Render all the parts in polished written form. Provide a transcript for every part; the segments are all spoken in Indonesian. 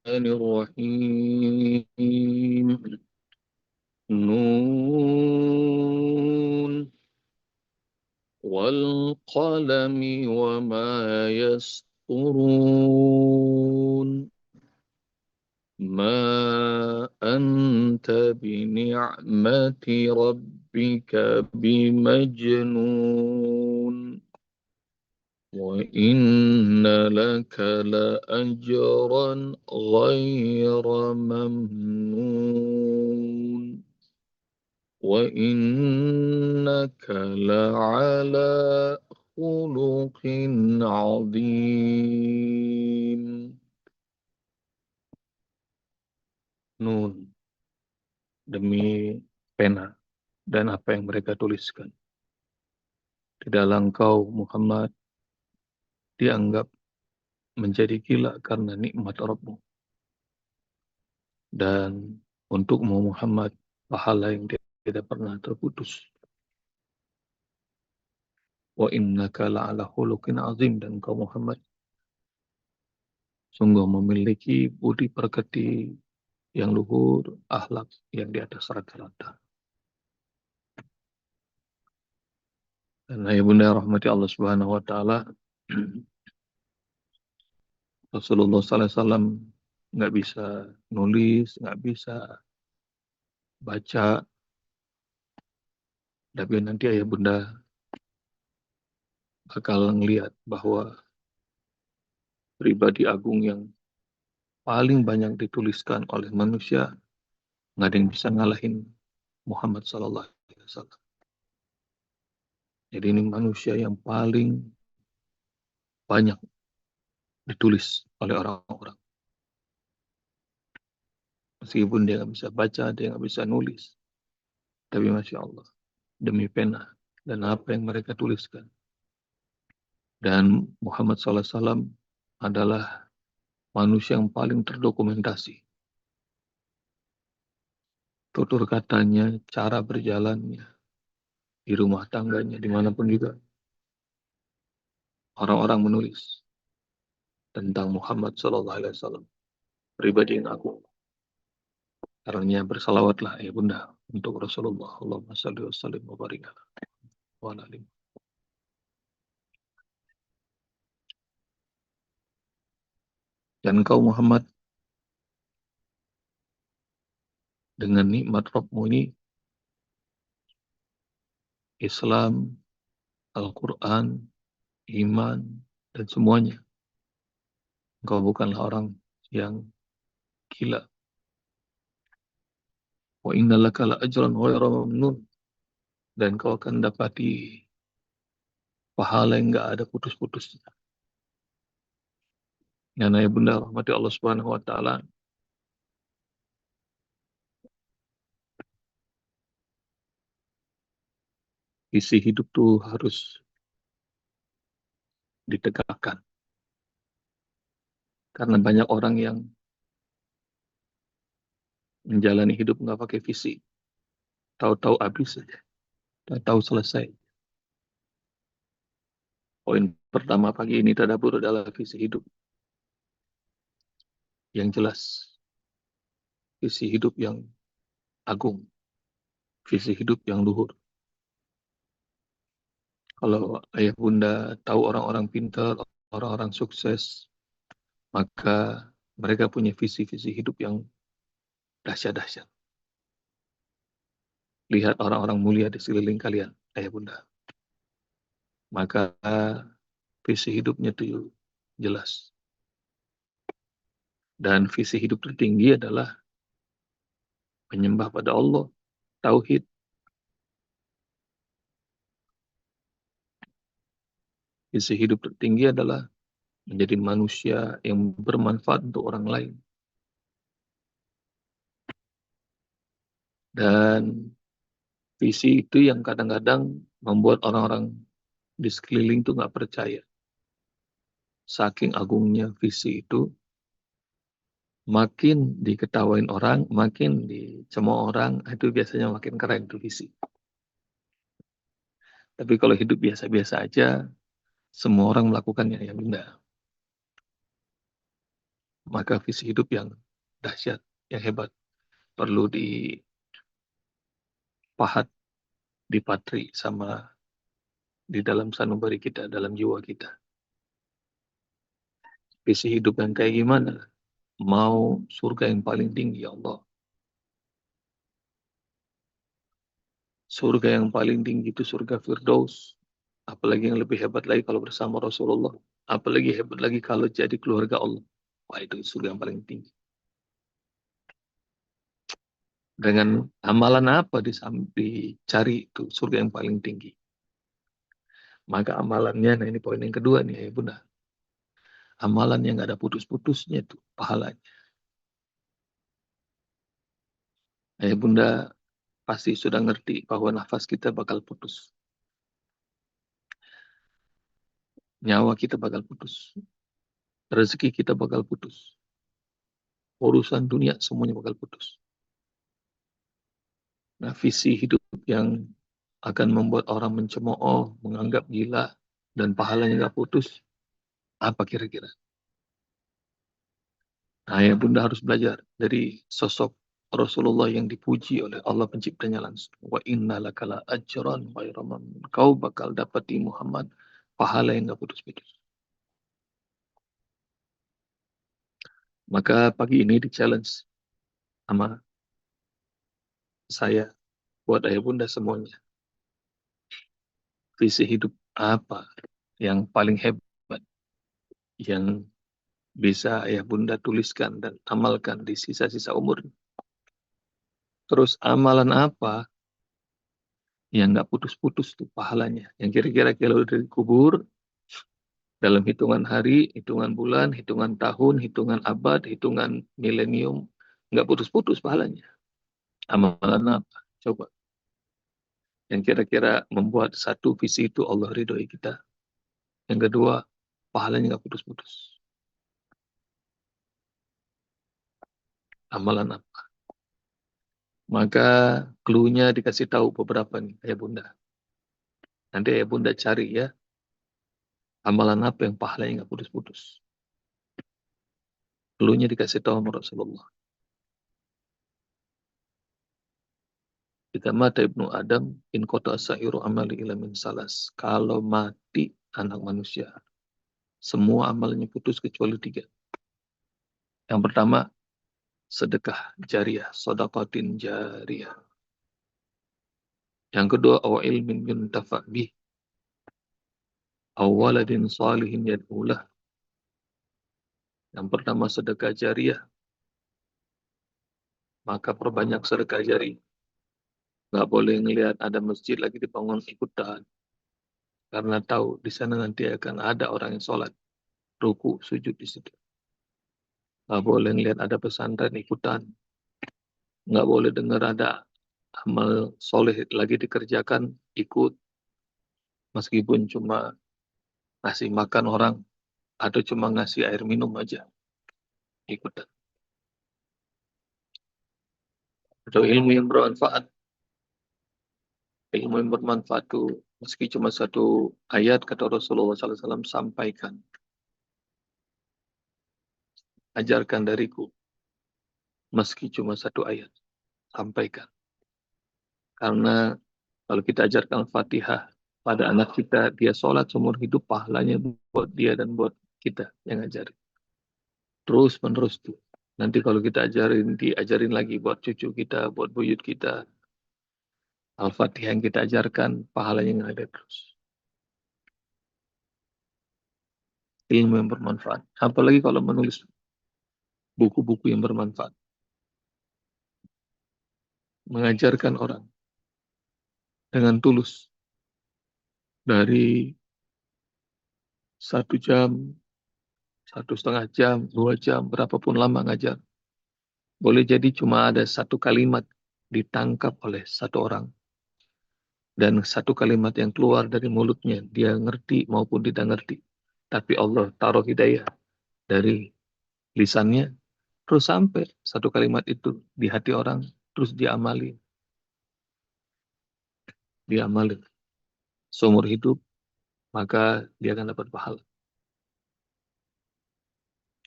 الرحيم نون والقلم وما يسطرون ما أنت بنعمة ربك بمجنون وإن لك لأجرا غير ممنون وإنك لعلى خلق عظيم. Nun, demi pena dan apa yang mereka tuliskan. Tidaklah engkau Muhammad dianggap menjadi gila karena nikmat Rabbmu. Dan untukmu Muhammad pahala yang tidak pernah terputus. Wa innaka la'ala khuluqin azim, dan engkau Muhammad sungguh memiliki budi pekerti yang luhur, akhlak yang di atas rata-rata. Dan ayah bunda rahmati Allah Subhanahu wa taala, Rasulullah sallallahu alaihi wasallam nggak bisa nulis, nggak bisa baca, tapi nanti ayah bunda bakal ngelihat bahwa pribadi agung yang paling banyak dituliskan oleh manusia, nggak ada yang bisa ngalahin Muhammad sallallahu alaihi wasallam. Jadi ini manusia yang paling banyak ditulis oleh orang-orang. Meskipun dia nggak bisa baca, dia nggak bisa nulis. Tapi Masya Allah, demi pena dan apa yang mereka tuliskan. Dan Muhammad SAW adalah manusia yang paling terdokumentasi. Tutur katanya, cara berjalannya, di rumah tangganya, dimanapun juga. Orang-orang menulis tentang Muhammad SAW. Pribadi yang agung. Karenanya bersalawatlah ya bunda untuk Rasulullah. Allahumma salli wa sallim wa barik wa ala alihi. Dan kau Muhammad, dengan nikmat Rabbmu ini, Islam, Al-Quran, iman, dan semuanya. Engkau bukanlah orang yang gila. Wa inna laka la ajran ghairu mamnun. Dan kau akan dapati pahala yang enggak ada putus-putusnya. Ya ya bunda rahmati Allah Subhanahu wa taala. Isi hidup tuh harus ditegakkan. Karena banyak orang yang menjalani hidup nggak pakai visi. Tahu-tahu habis saja. Tahu-tahu selesai. Poin pertama pagi ini tadabbur adalah visi hidup yang jelas. Visi hidup yang agung. Visi hidup yang luhur. Kalau ayah bunda tahu orang-orang pintar, orang-orang sukses, maka mereka punya visi-visi hidup yang dahsyat-dahsyat. Lihat orang-orang mulia di sekeliling kalian, ayah bunda. Maka visi hidupnya itu jelas. Dan visi hidup tertinggi adalah menyembah pada Allah, tauhid. Visi hidup tertinggi adalah menjadi manusia yang bermanfaat untuk orang lain. Dan visi itu yang kadang-kadang membuat orang-orang di sekeliling itu nggak percaya. Saking agungnya visi itu, makin diketawain orang, makin dicemooh orang, itu biasanya makin keren tuh visi. Tapi kalau hidup biasa-biasa aja, semua orang melakukannya ya bunda. maka visi hidup yang dahsyat, yang hebat, perlu dipahat, dipatri sama di dalam sanubari kita, dalam jiwa kita. Visi hidup yang kayak gimana? Mau surga yang paling tinggi, ya Allah. Surga yang paling tinggi itu surga Firdaus. Apalagi yang lebih hebat lagi kalau bersama Rasulullah. Apalagi hebat lagi kalau jadi keluarga Allah. Wah, itu surga yang paling tinggi. Dengan amalan apa dicari itu surga yang paling tinggi? Maka amalannya, nah ini poin yang kedua nih ya Bunda. Amalan yang nggak ada putus-putusnya itu pahalanya. Ya Bunda pasti sudah ngerti bahwa nafas kita bakal putus. Nyawa kita bakal putus. Rezeki kita bakal putus. Urusan dunia semuanya bakal putus. Nah, visi hidup yang akan membuat orang mencemooh, menganggap gila, dan pahalanya nggak putus, apa kira-kira? Nah, ya Bunda harus belajar dari sosok Rasulullah yang dipuji oleh Allah penciptanya langsung. Wa inna lakala ajran ghairu mamnun. Kau bakal dapati Muhammad pahala yang nggak putus-putus. Maka pagi ini di challenge sama saya buat ayah bunda semuanya. Visi hidup apa yang paling hebat yang bisa ayah bunda tuliskan dan amalkan di sisa-sisa umur. Terus amalan apa yang nggak putus-putus tuh pahalanya. Yang kira-kira kalau dari kubur dalam hitungan hari, hitungan bulan, hitungan tahun, hitungan abad, hitungan milenium, nggak putus-putus pahalanya. Amalan apa? Coba. Yang kira-kira membuat satu visi itu Allah ridhoi kita. Yang kedua, pahalanya nggak putus-putus. Amalan apa? Maka clue-nya dikasih tahu beberapa nih, ayah bunda. Nanti ayah bunda cari ya, amalan apa yang pahalanya nggak putus-putus. Clue-nya dikasih tahu sama Rasulullah. Kita mata Ibnu Adam, in kota sa'iru amali ila min salas. Kalau mati anak manusia, semua amalnya putus kecuali tiga. Yang pertama, sedekah jariah, sodakotin jariah. Yang kedua, aw ilmin yuntafa bih, aw waladin salihin yad'ulah. Yang pertama sedekah jariah, maka perbanyak sedekah jariah. Nggak boleh ngelihat ada masjid lagi dibangun ikutan. Karena tahu di sana nanti akan ada orang yang sholat, ruku, sujud di situ. Nggak boleh ngelihat ada pesantren ikutan. Nggak boleh dengar ada amal soleh lagi dikerjakan, ikut. Meskipun cuma ngasih makan orang, atau cuma ngasih air minum aja, ikutan. Atau ilmu yang bermanfaat. Ilmu yang bermanfaat itu, meski cuma satu ayat, kata Rasulullah SAW, sampaikan. Ajarkan dariku, meski cuma satu ayat, sampaikan. Karena kalau kita ajarkan Fatihah pada anak kita, dia sholat seumur hidup, pahalanya buat dia dan buat kita yang ngajarin. Terus menerus tuh. Nanti kalau kita diajarin lagi buat cucu kita, buat buyut kita. Al-Fatihah yang kita ajarkan, pahalanya yang ada terus. Ilmu yang bermanfaat. Apalagi kalau menulis buku-buku yang bermanfaat. Mengajarkan orang dengan tulus. Dari 1 jam, 1,5 jam, 2 jam, berapapun lama ngajar. Boleh jadi cuma ada satu kalimat ditangkap oleh satu orang. Dan satu kalimat yang keluar dari mulutnya, dia ngerti maupun tidak ngerti. Tapi Allah taruh hidayah dari lisannya, terus sampai satu kalimat itu di hati orang, terus diamali. Diamali. Seumur hidup, maka dia akan dapat pahala.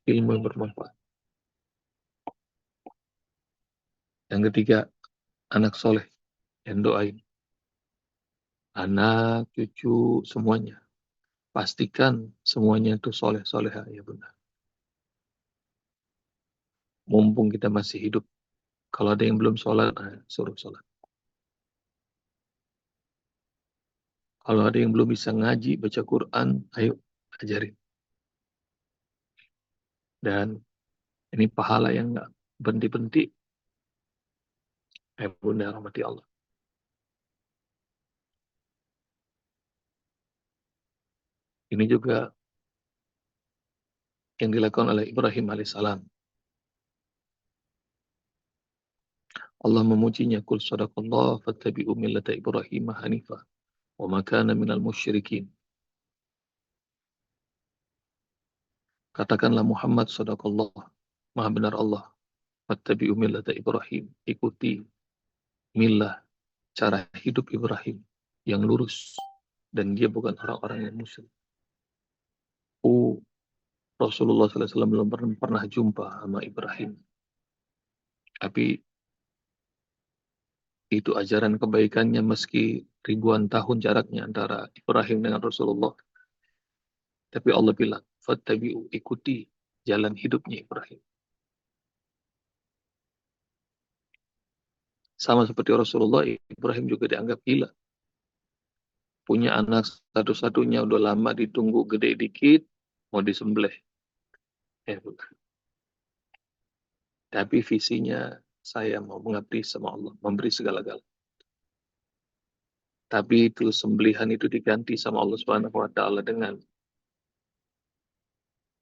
Ilmu yang bermanfaat. Yang ketiga, anak soleh yang doain. Anak, cucu, semuanya. Pastikan semuanya itu soleh-soleha, ya bunda. Mumpung kita masih hidup. Kalau ada yang belum sholat, suruh sholat. Kalau ada yang belum bisa ngaji, baca Quran, ayo ajarin. Dan ini pahala yang nggak berhenti-berhenti. Bunda rahmati Allah. Ini juga yang dilakukan oleh Ibrahim alaihissalam. Allah memujinya, kul sadaqallah fattabi'u millata Ibrahim hanifah wa ma kana minal musyrikin. Katakanlah Muhammad sadaqallah, maha benar Allah. Fattabi'u millata Ibrahim, ikuti millah, cara hidup Ibrahim yang lurus, dan dia bukan orang-orang yang musyrik. Rasulullah SAW belum pernah jumpa sama Ibrahim, tapi itu ajaran kebaikannya meski ribuan tahun jaraknya antara Ibrahim dengan Rasulullah. Tapi Allah bilang, fattabi'u, ikuti jalan hidupnya Ibrahim. Sama seperti Rasulullah, Ibrahim juga dianggap gila. Punya anak satu-satunya, udah lama ditunggu, gede dikit, mau disembelih. Tapi visinya, saya mau mengabdi sama Allah, memberi segala-gala. Tapi itu sembelihan itu diganti sama Allah Subhanahu wa taala dengan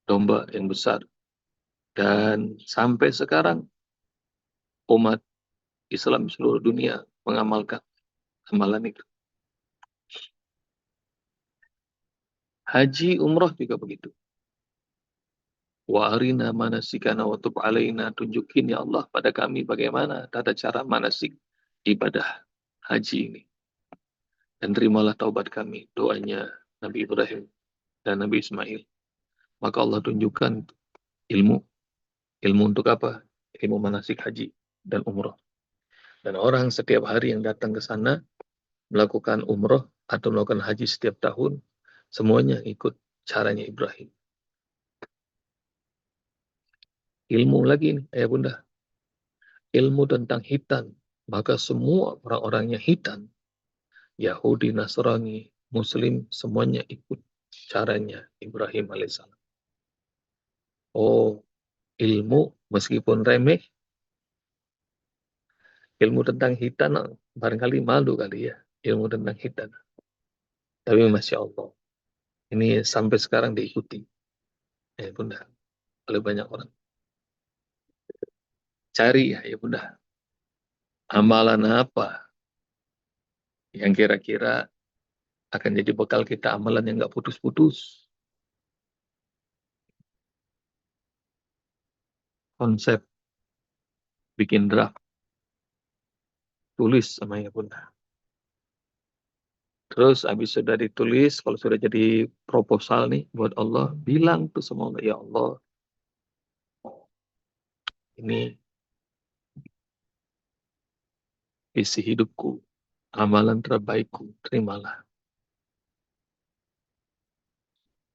domba yang besar. Dan sampai sekarang umat Islam seluruh dunia mengamalkan amalan itu. Haji umroh juga begitu. Wa arina manasikana wa tub alaina, tunjukin ya Allah pada kami bagaimana tata cara manasik ibadah haji ini. Dan terimalah taubat kami, doanya Nabi Ibrahim dan Nabi Ismail. Maka Allah tunjukkan ilmu. Ilmu untuk apa? Ilmu manasik haji dan umroh. Dan orang setiap hari yang datang ke sana melakukan umroh atau melakukan haji setiap tahun, semuanya ikut caranya Ibrahim. Ilmu lagi nih, ayah bunda. Ilmu tentang hitan. Maka semua orang-orangnya hitan. Yahudi, Nasrani, Muslim, semuanya ikut caranya Ibrahim alaihissalam. Oh, ilmu meskipun remeh, ilmu tentang hitan barangkali malu kali ya. Ilmu tentang hitan. Tapi Masya Allah, ini sampai sekarang diikuti. Bunda, oleh banyak orang. Cari ya bunda, amalan apa yang kira-kira akan jadi bekal kita, amalan yang nggak putus-putus. Konsep bikin draft, tulis sama ya bunda. Terus habis sudah ditulis, kalau sudah jadi proposal nih buat Allah, bilang tuh sama Allah, ya Allah, ini isi hidupku, amalan terbaikku, terimalah.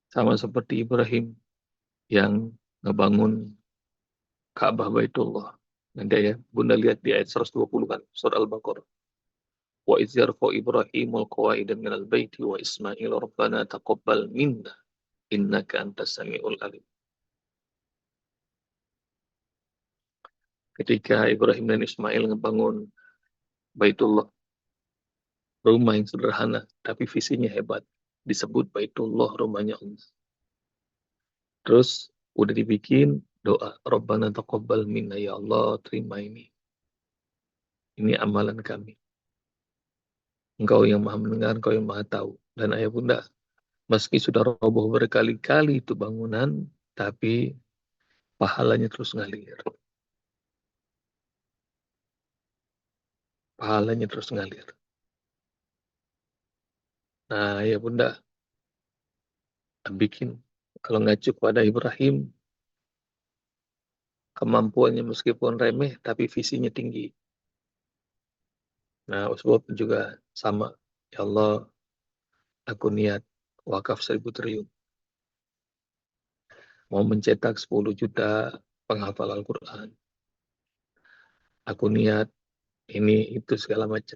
Sama seperti Ibrahim yang ngebangun Ka'bah Baitullah. Nanti ya, bunda lihat di ayat 120 kan, surah Al-Baqarah. Wa idh yarfa'u Ibrahimul qawa'ida minal baiti wa Ismail rabbana taqabbal minna innaka antas samiul alim. Ketika Ibrahim dan Ismail ngebangun Baitullah, rumah yang sederhana tapi visinya hebat, disebut Baitullah, rumahnya Allah. Terus udah dibikin doa, Rabbana taqabbal minna, ya Allah terima ini. Ini amalan kami. Engkau yang maha mendengar, engkau yang maha tahu. Dan ayah bunda, meski sudah roboh berkali-kali itu bangunan, tapi pahalanya terus ngalir. Pahalanya terus ngalir. Nah, ya bunda, bikin. Kalau ngacu pada Ibrahim, kemampuannya meskipun remeh, tapi visinya tinggi. Nah, Usbub juga sama. Ya Allah, aku niat wakaf 1.000 triliun. Mau mencetak 10 juta penghafal Al-Quran. Aku niat ini, itu, segala macam.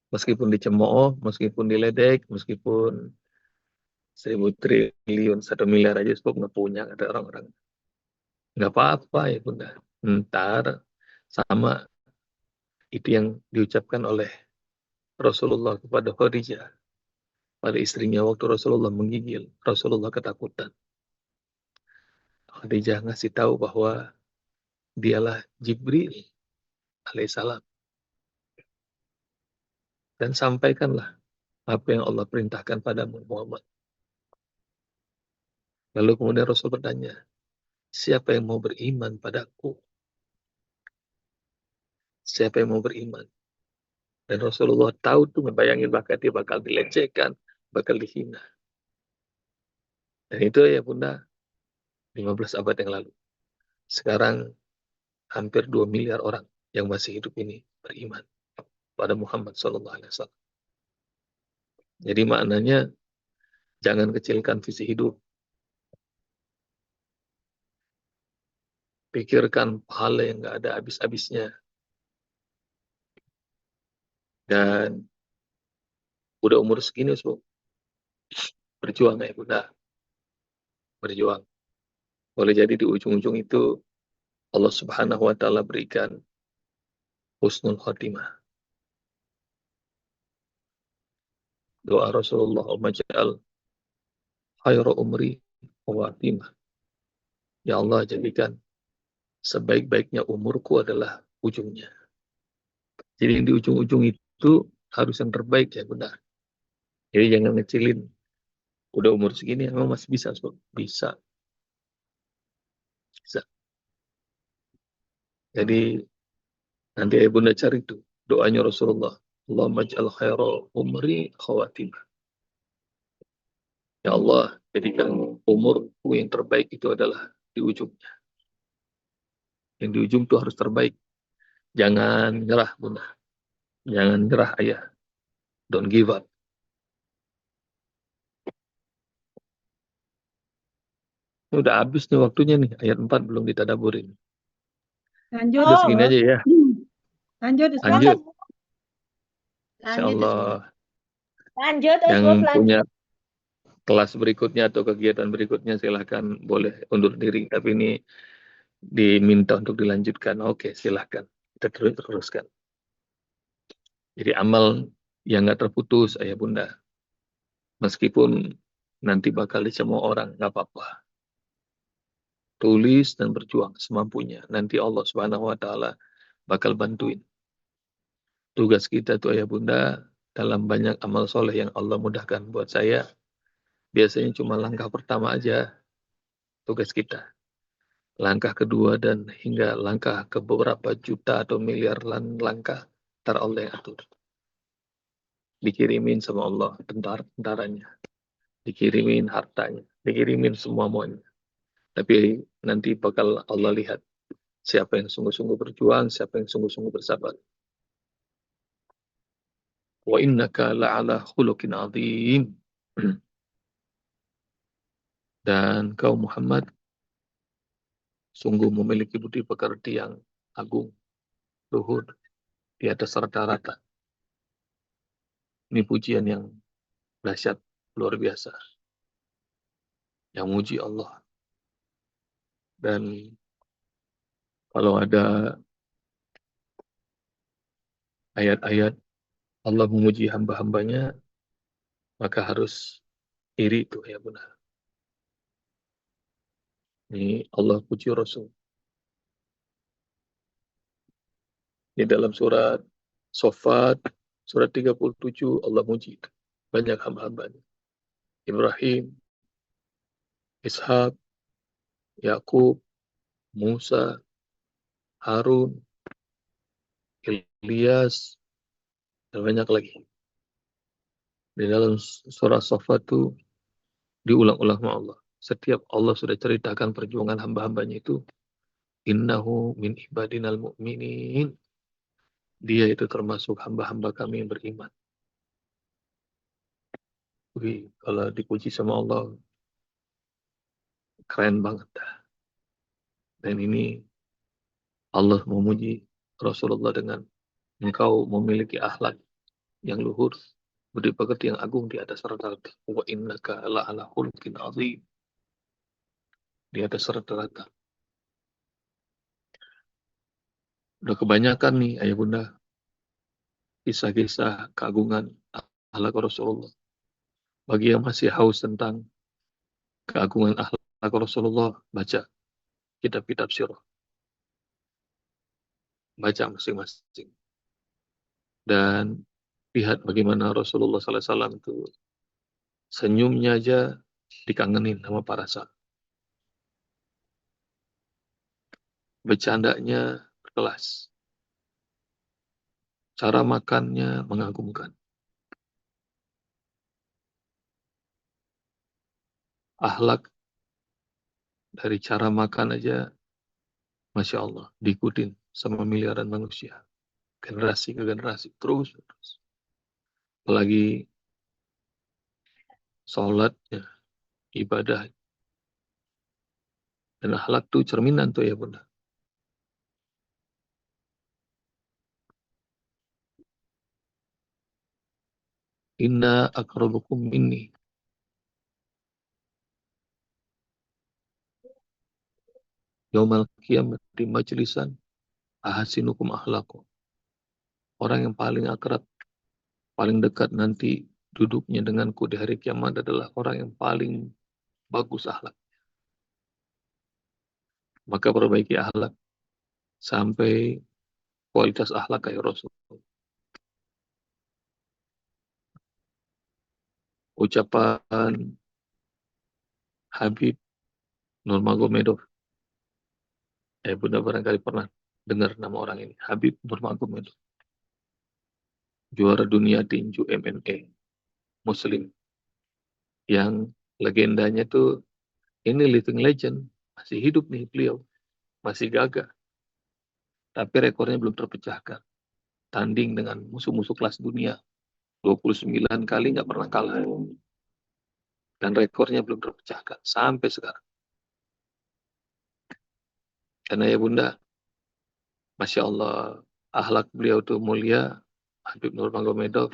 Meskipun dicemooh, meskipun diledek, meskipun 1.000 triliun, 1 miliar aja Usbub nggak punya, kata orang-orang. Nggak apa-apa ya Bunda. Ntar sama itu yang diucapkan oleh Rasulullah kepada Khadijah, pada istrinya waktu Rasulullah menggigil. Rasulullah ketakutan. Khadijah ngasih tahu bahwa dialah Jibril alaihissalam. Dan sampaikanlah apa yang Allah perintahkan padamu Muhammad. Lalu kemudian Rasul bertanya, siapa yang mau beriman padaku? Siapa yang mau beriman? Dan Rasulullah tahu tuh, ngebayangin bakal dia bakal dilecehkan, bakal dihina. Dan itu ya Bunda, 15 abad yang lalu. Sekarang hampir 2 miliar orang yang masih hidup ini beriman pada Muhammad SAW. Jadi maknanya, jangan kecilkan visi hidup. Pikirkan pahala yang nggak ada habis-habisnya. Dan udah umur segini, so, berjuang ya Bunda. Berjuang. Boleh jadi di ujung-ujung itu Allah Subhanahu wa Ta'ala berikan husnul khotimah. Doa Rasulullah, Maj'al khairu umri khawatimah. Ya Allah, jadikan sebaik-baiknya umurku adalah ujungnya. Jadi di ujung-ujung itu harus yang terbaik ya Bunda. Jadi jangan ngecilin. Udah umur segini emang masih bisa, so. Bisa. Bisa. Jadi nanti ya Bunda cari itu doanya Rasulullah. Allahumma ja'al khairu umri khawatimah. Ya Allah, jadikan umurku yang terbaik itu adalah di ujungnya. Yang di ujung itu harus terbaik. Jangan nyerah Bunda. Jangan nyerah ayah. Don't give up. Ini udah habis nih waktunya nih. Ayat 4 belum ditadaburin. Lanjut. Udah segini aja ya. Lanjut, Lanjut. Insya lanjut. Allah. Lanjut, Yang lanjut. punya kelas berikutnya atau kegiatan berikutnya silahkan boleh undur diri. Tapi ini diminta untuk dilanjutkan. Oke, silahkan. Kita teruskan. Jadi amal yang nggak terputus, ayah bunda. Meskipun nanti bakal dicemooh orang, nggak apa-apa. Tulis dan berjuang semampunya. Nanti Allah Subhanahu wa Ta'ala bakal bantuin. Tugas kita tuh ayah bunda, dalam banyak amal soleh yang Allah mudahkan buat saya, biasanya cuma langkah pertama aja tugas kita. Langkah kedua dan hingga langkah ke beberapa juta atau miliar langkah, ntar Allah yang atur. Dikirimin sama Allah tentaranya, dikirimin hartanya, dikirimin semua muanya. Tapi nanti bakal Allah lihat siapa yang sungguh-sungguh berjuang, siapa yang sungguh-sungguh bersabar. Wa innaka la'ala khuluqin azim. Dan kau Muhammad sungguh memiliki budi pekerti yang agung, luhur, di atas rata-rata. Ini pujian yang dahsyat, luar biasa. Yang muji Allah. Dan kalau ada ayat-ayat Allah memuji hamba-hambanya, maka harus iri itu ya benar. Ini Allah puji Rasul. Di dalam surat Sofat, surat 37, Allah muji banyak hamba-hambanya. Ibrahim, Ishak, Yakub, Musa, Harun, Ilyas, dan banyak lagi. Di dalam surah Sofat itu diulang-ulang sama Allah. Setiap Allah sudah ceritakan perjuangan hamba-hambanya itu Innahu min ibadinal mu'minin. Dia itu termasuk hamba-hamba kami yang beriman. Wih, kalau dipuji sama Allah, keren banget dah. Dan ini Allah memuji Rasulullah dengan engkau memiliki akhlak yang luhur, budi pekerti yang agung di atas rata-rata. Wa innaka la'ala khuluqin azim. Di atas rata-rata. Udah kebanyakan nih, ayah bunda, kisah-kisah keagungan akhlak Rasulullah. Bagi yang masih haus tentang keagungan akhlak Rasulullah, baca kitab-kitab sirah. Baca masing-masing. Dan lihat bagaimana Rasulullah SAW itu senyumnya aja dikangenin sama para sahabat. Bercandanya berkelas. Cara makannya mengagumkan. Akhlak dari cara makan aja, Masya Allah, diikutin sama miliaran manusia. Generasi ke generasi, terus. Apalagi sholatnya, ibadah. Dan akhlak tuh cerminan tuh ya bunda. Inna akrabukum minni. Yaumal qiyamati majlisan ahasinukum akhlaqu. Orang yang paling akrab, paling dekat nanti duduknya denganku di hari kiamat adalah orang yang paling bagus akhlak. Maka perbaiki akhlak sampai kualitas akhlak kayak Rasul. Ucapan Habib Nurmagomedov. Bunda barangkali pernah dengar nama orang ini. Habib Nurmagomedov. Juara dunia tinju MMA. Muslim. Yang legendanya tuh ini living legend. Masih hidup nih beliau. Masih gagah. Tapi rekornya belum terpecahkan. Tanding dengan musuh-musuh kelas dunia. 29 kali nggak pernah kalah. Dan rekornya belum terpecahkan. Sampai sekarang. Karena ya bunda, Masya Allah, akhlak beliau tuh mulia. Habib Nurmagomedov.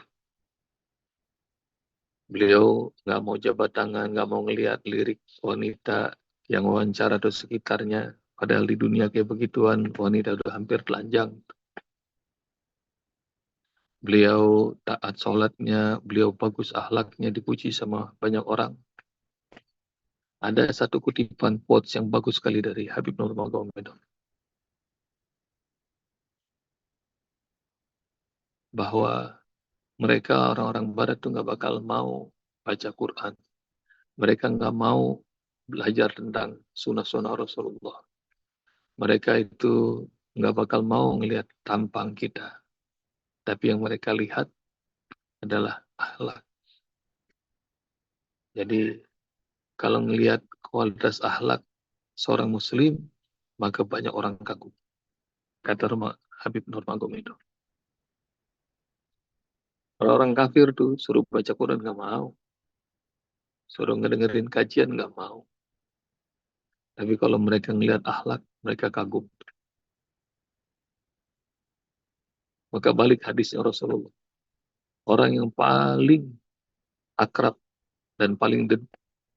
Beliau nggak mau jabat tangan, nggak mau ngelihat lirik wanita yang wawancara atau sekitarnya. Padahal di dunia kayak begituan, wanita udah hampir telanjang. Beliau taat sholatnya, beliau bagus akhlaknya, dipuji sama banyak orang. Ada satu kutipan quotes yang bagus sekali dari Habib Nurmagomedov. Bahwa mereka orang-orang barat tuh nggak bakal mau baca Quran. Mereka nggak mau belajar tentang sunnah-sunnah Rasulullah. Mereka itu nggak bakal mau ngelihat tampang kita. Tapi yang mereka lihat adalah akhlak. Jadi kalau ngelihat kualitas akhlak seorang muslim, maka banyak orang kagum. Kata Habib Nurmagomedov. Orang-orang kafir tuh suruh baca Quran nggak mau. Suruh ngedengerin kajian nggak mau. Tapi kalau mereka ngelihat akhlak, mereka kagum. Maka balik hadisnya Rasulullah. Orang yang paling akrab dan paling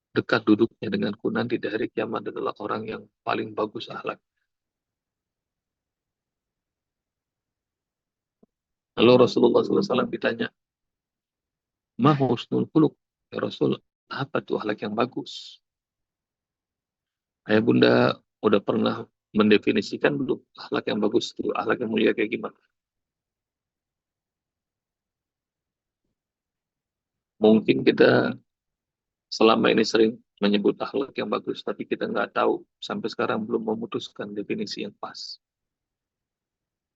dekat duduknya denganku nanti di hari kiamat adalah orang yang paling bagus akhlak. Lalu Rasulullah SAW ditanya, Ma husnul khuluq? Ya Rasul, apa tuh akhlak yang bagus? Ayah bunda udah pernah mendefinisikan belum akhlak yang bagus itu, akhlak yang mulia kayak gimana? Mungkin kita selama ini sering menyebut akhlak yang bagus, tapi kita nggak tahu sampai sekarang belum memutuskan definisi yang pas.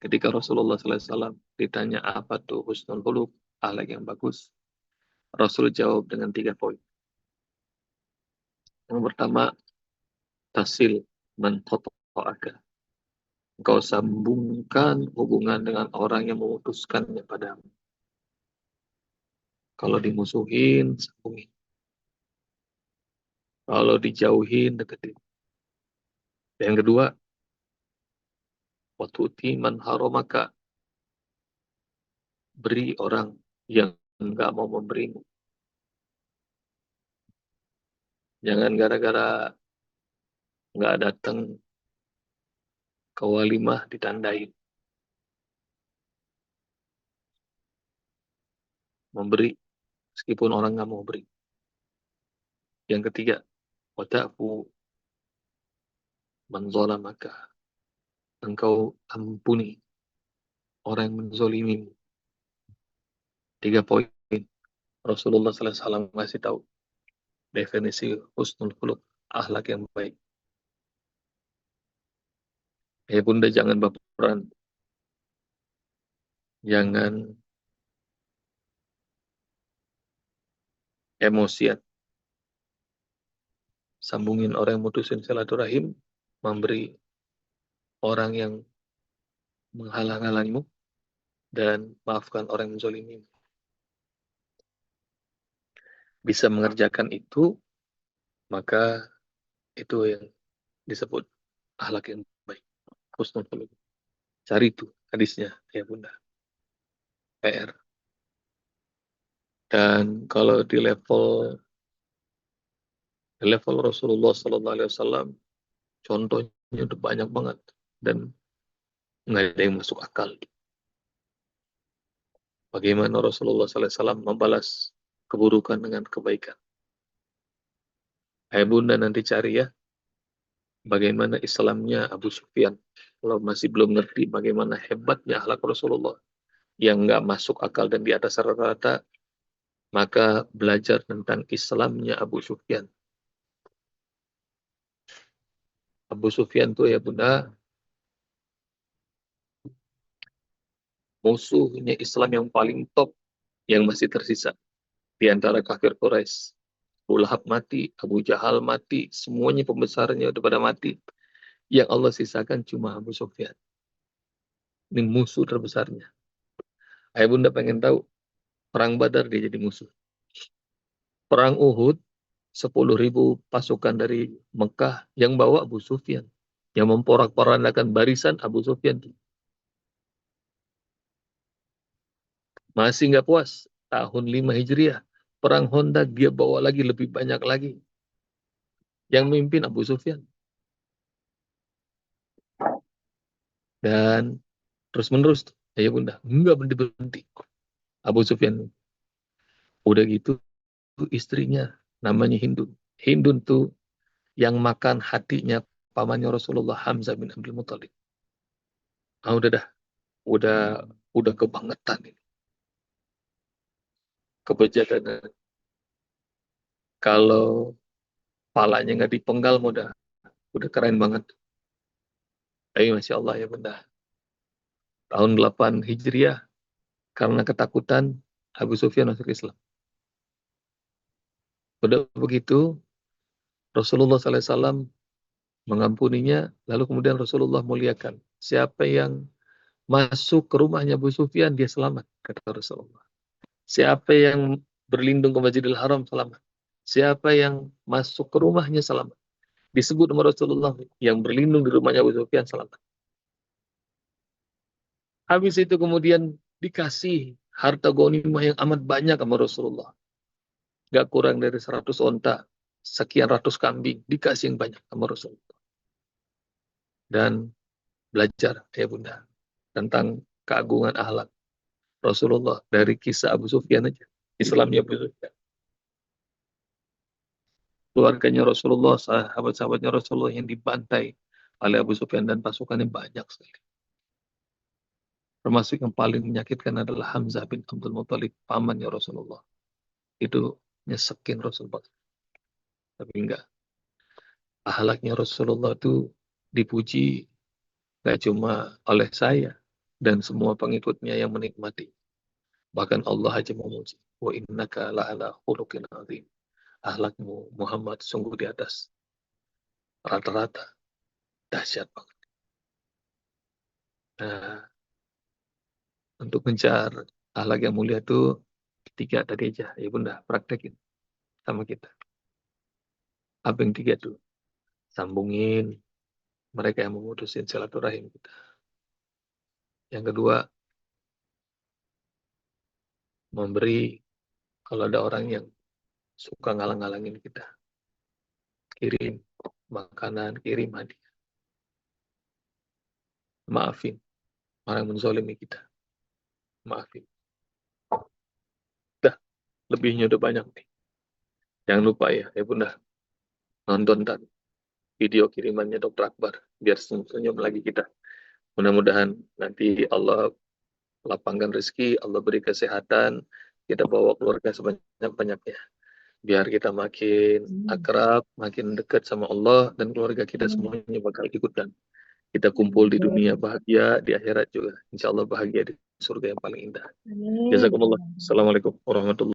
Ketika Rasulullah SAW ditanya apa tuh husnul khuluq, akhlak yang bagus, Rasul jawab dengan 3 poin. Yang pertama, tasil man qata'aka. engkau sambungkan hubungan dengan orang yang memutuskannya padamu. Kalau dimusuhin, sambungin. Kalau dijauhin, deketin. Yang kedua, watu'ti man haramaka, beri orang yang enggak mau memberimu. Jangan gara-gara enggak datang ke walimah ditandain. Memberi meskipun orang enggak mau beri. Yang ketiga, wata'fu man zalamaka, engkau ampuni orang yang menzolimimu. 3 poin Rasulullah SAW ngasih tahu definisi husnul khuluq, akhlak yang baik. Bunda jangan baperan, jangan emosian. Sambungin orang yang mutusin silaturahim, memberi orang yang menghalang-halangimu, dan maafkan orang yang menzolimimu. Bisa mengerjakan itu, maka itu yang disebut akhlak yang baik, husnul khuluq. Cari itu hadisnya, ya Bunda. PR. Dan kalau di level Rasulullah Sallallahu Alaihi Wasallam, contohnya udah banyak banget dan nggak ada yang masuk akal. Bagaimana Rasulullah Sallallahu Alaihi Wasallam membalas keburukan dengan kebaikan. Bunda nanti cari ya, bagaimana Islamnya Abu Sufyan. Kalau masih belum ngerti bagaimana hebatnya akhlak Rasulullah yang nggak masuk akal dan di atas rata-rata, maka belajar tentang Islamnya Abu Sufyan. Abu Sufyan tuh ya Bunda, musuhnya Islam yang paling top yang masih tersisa di antara kafir Quraisy. Abu Lahab mati, Abu Jahal mati, semuanya pembesarnya udah pada mati. Yang Allah sisakan cuma Abu Sufyan. Ini musuh terbesarnya. Ayah Bunda pengen tahu, perang Badar dia jadi musuh. Perang Uhud, 10.000 pasukan dari Mekah yang bawa Abu Sufyan. Yang memporak-porandakan barisan Abu Sufyan. Masih nggak puas. Tahun 5 Hijriah. Perang Honda dia bawa lagi lebih banyak lagi. Yang mimpin Abu Sufyan. Dan terus-menerus. Ya Bunda, nggak berhenti-berhenti. Abu Sufyan. Udah gitu istrinya namanya Hindun. Hindun tuh yang makan hatinya pamannya Rasulullah, Hamzah bin Abdul Muthalib. Ah, udah dah, udah kebangetan ini. Kebejakan. Kalau palanya nggak dipenggal, udah keren banget. Tapi Masya Allah ya Bunda. Tahun 8 Hijriah, karena ketakutan, Abu Sufyan masuk Islam. Udah begitu, Rasulullah SAW mengampuninya, lalu kemudian Rasulullah muliakan. Siapa yang masuk ke rumahnya Abu Sufyan, dia selamat, kata Rasulullah. Siapa yang berlindung ke Masjidil Haram, selamat. Siapa yang masuk ke rumahnya, selamat. Disebut nama Rasulullah, yang berlindung di rumahnya Abu Sufyan, selamat. Habis itu kemudian dikasih harta ghanimah yang amat banyak sama Rasulullah. Gak kurang dari 100 onta, sekian ratus kambing, dikasih yang banyak sama Rasulullah. Dan belajar, ya Bunda, tentang keagungan akhlak Rasulullah dari kisah Abu Sufyan aja. Islamnya Abu Sufyan. Keluarganya Rasulullah, sahabat-sahabatnya Rasulullah yang dibantai oleh Abu Sufyan dan pasukannya banyak sekali. Termasuk yang paling menyakitkan adalah Hamzah bin Abdul Muthalib, pamannya Rasulullah. Itu nyesekin Rasulullah. Tapi enggak. Akhlaknya Rasulullah itu dipuji gak cuma oleh saya dan semua pengikutnya yang menikmati. Bahkan Allah aja memuji. Wa innaka la'ala khuluqin azim. Akhlakmu Muhammad sungguh di atas rata-rata. Dahsyat banget. Nah, untuk mencar akhlak yang mulia itu 3 tadi aja. Ya Bunda, praktekin sama kita. Apa yang 3 tuh? Sambungin mereka yang memutusin silaturahim kita. Yang kedua, memberi kalau ada orang yang suka ngalang-ngalangin kita. Kirim makanan, kirim hadiah. Maafin orang yang menzolimi kita. Maafin. Dah, lebihnya udah banyak nih. Jangan lupa ya Bunda, nonton kan video kirimannya Dr. Akbar. Biar senyum lagi kita. Mudah-mudahan nanti Allah lapangkan rezeki, Allah beri kesehatan, kita bawa keluarga sebanyak-banyaknya. Biar kita makin akrab, makin dekat sama Allah, dan keluarga kita semuanya bakal ikutan. Kita kumpul di dunia bahagia, di akhirat juga. Insya Allah bahagia di surga yang paling indah. Amin. Jazakumullah. Assalamualaikum warahmatullahi wabarakatuh.